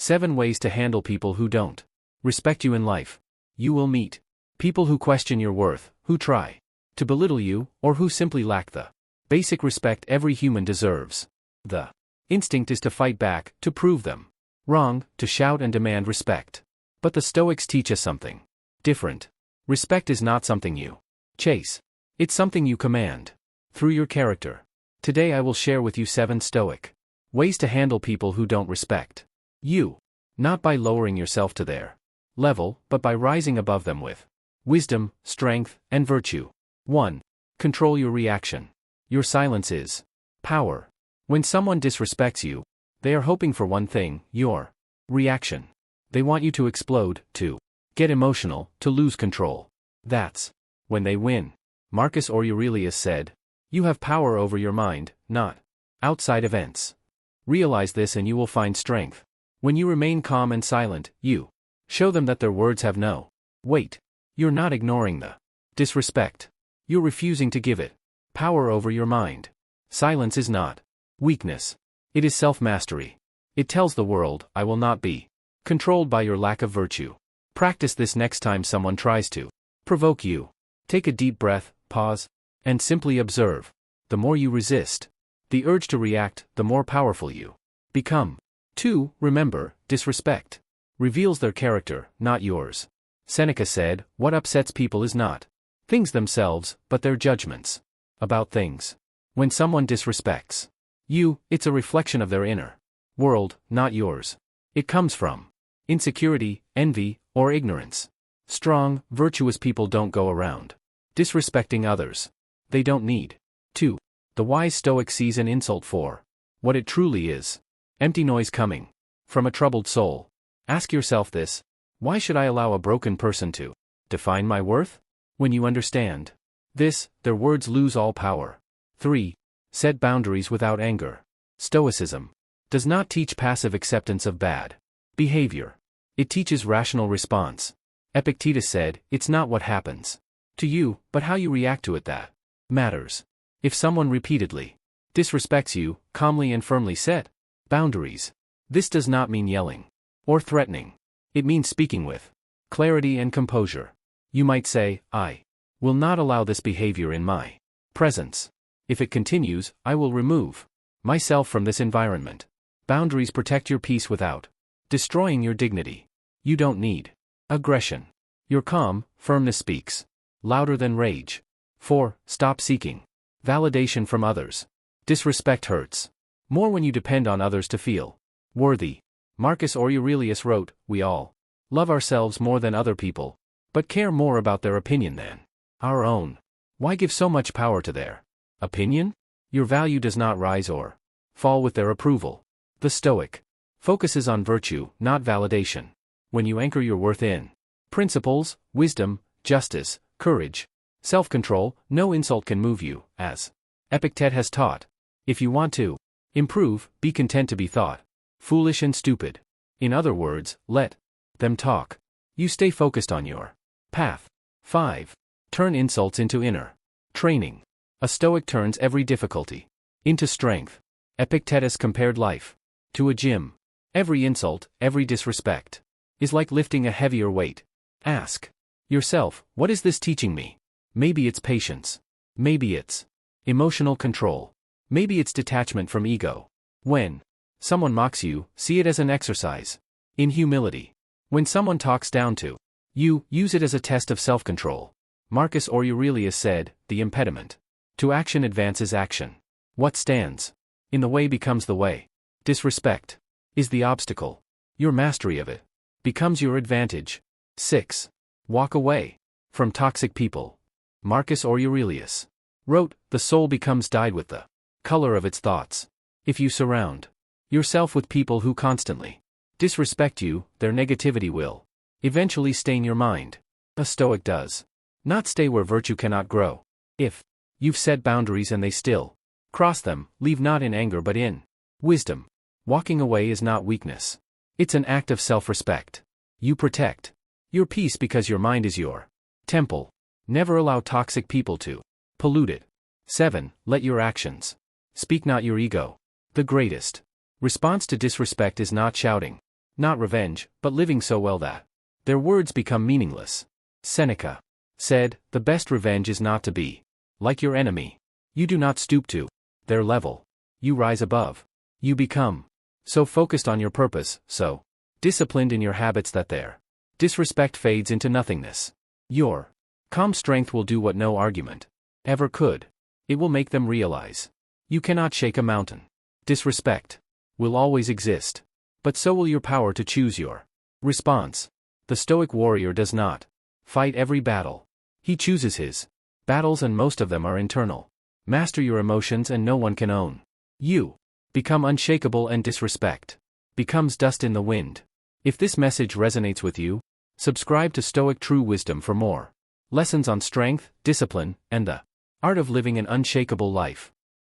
7 ways to handle people who don't respect you in life. You will meet people who question your worth, who try to belittle you, or who simply lack the basic respect every human deserves. The instinct is to fight back, to prove them wrong, to shout and demand respect. But the Stoics teach us something different. Respect is not something you chase. It's something you command through your character. Today I will share with you 7 Stoic ways to handle people who don't respect you. Not by lowering yourself to their level, but by rising above them with wisdom, strength, and virtue. 1. Control your reaction. Your silence is power. When someone disrespects you, they are hoping for one thing: your reaction. They want you to explode, to get emotional, to lose control. That's when they win. Marcus Aurelius said, "You have power over your mind, not outside events." Realize this and you will find strength. When you remain calm and silent, you show them that their words have no weight. You're not ignoring the disrespect. You're refusing to give it power over your mind. Silence is not weakness. It is self-mastery. It tells the world, I will not be controlled by your lack of virtue. Practice this next time someone tries to provoke you. Take a deep breath, pause, and simply observe. The more you resist the urge to react, the more powerful you become. 2. Remember, disrespect reveals their character, not yours. Seneca said, "What upsets people is not things themselves, but their judgments about things." When someone disrespects you, it's a reflection of their inner world, not yours. It comes from insecurity, envy, or ignorance. Strong, virtuous people don't go around disrespecting others. They don't need to. The wise Stoic sees an insult for what it truly is: empty noise coming from a troubled soul. Ask yourself this: why should I allow a broken person to define my worth? When you understand this, their words lose all power. 3. Set boundaries without anger. Stoicism does not teach passive acceptance of bad behavior. It teaches rational response. Epictetus said, "It's not what happens to you, but how you react to it that matters." If someone repeatedly disrespects you, calmly and firmly set boundaries. This does not mean yelling or threatening. It means speaking with clarity and composure. You might say, "I will not allow this behavior in my presence. If it continues, I will remove myself from this environment." Boundaries protect your peace without destroying your dignity. You don't need aggression. Your calm, firmness speaks louder than rage. 4. Stop seeking validation from others. Disrespect hurts more when you depend on others to feel worthy. Marcus Aurelius wrote, "We all love ourselves more than other people, but care more about their opinion than our own." Why give so much power to their opinion? Your value does not rise or fall with their approval. The Stoic focuses on virtue, not validation. When you anchor your worth in principles, wisdom, justice, courage, self-control, no insult can move you, as Epictetus has taught. If you want to improve, be content to be thought foolish and stupid. In other words, let them talk. You stay focused on your path. 5. Turn insults into inner training. A Stoic turns every difficulty into strength. Epictetus compared life to a gym. Every insult, every disrespect is like lifting a heavier weight. Ask yourself, what is this teaching me? Maybe it's patience. Maybe it's emotional control. Maybe it's detachment from ego. When someone mocks you, see it as an exercise in humility. When someone talks down to you, use it as a test of self-control. Marcus Aurelius said, "The impediment to action advances action. What stands in the way becomes the way." Disrespect is the obstacle. Your mastery of it becomes your advantage. 6. Walk away from toxic people. Marcus Aurelius wrote, "The soul becomes dyed with the color of its thoughts." If you surround yourself with people who constantly disrespect you, their negativity will eventually stain your mind. A Stoic does not stay where virtue cannot grow. If you've set boundaries and they still cross them, leave not in anger but in wisdom. Walking away is not weakness. It's an act of self-respect. You protect your peace because your mind is your temple. Never allow toxic people to pollute it. 7. Let your actions speak, not your ego. The greatest response to disrespect is not shouting not revenge, but living so well that their words become meaningless. Seneca said, "The best revenge is not to be like your enemy. You do not stoop to their level. You rise above. You become so focused on your purpose, so disciplined in your habits that their disrespect fades into nothingness. Your calm strength will do what no argument ever could. It will make them realize you cannot shake a mountain. Disrespect will always exist, but so will your power to choose your response. The Stoic warrior does not fight every battle. He chooses his battles, and most of them are internal. Master your emotions and no one can own you. Become unshakable and disrespect becomes dust in the wind." If this message resonates with you, subscribe to Stoic True Wisdom for more lessons on strength, discipline, and the art of living an unshakable life.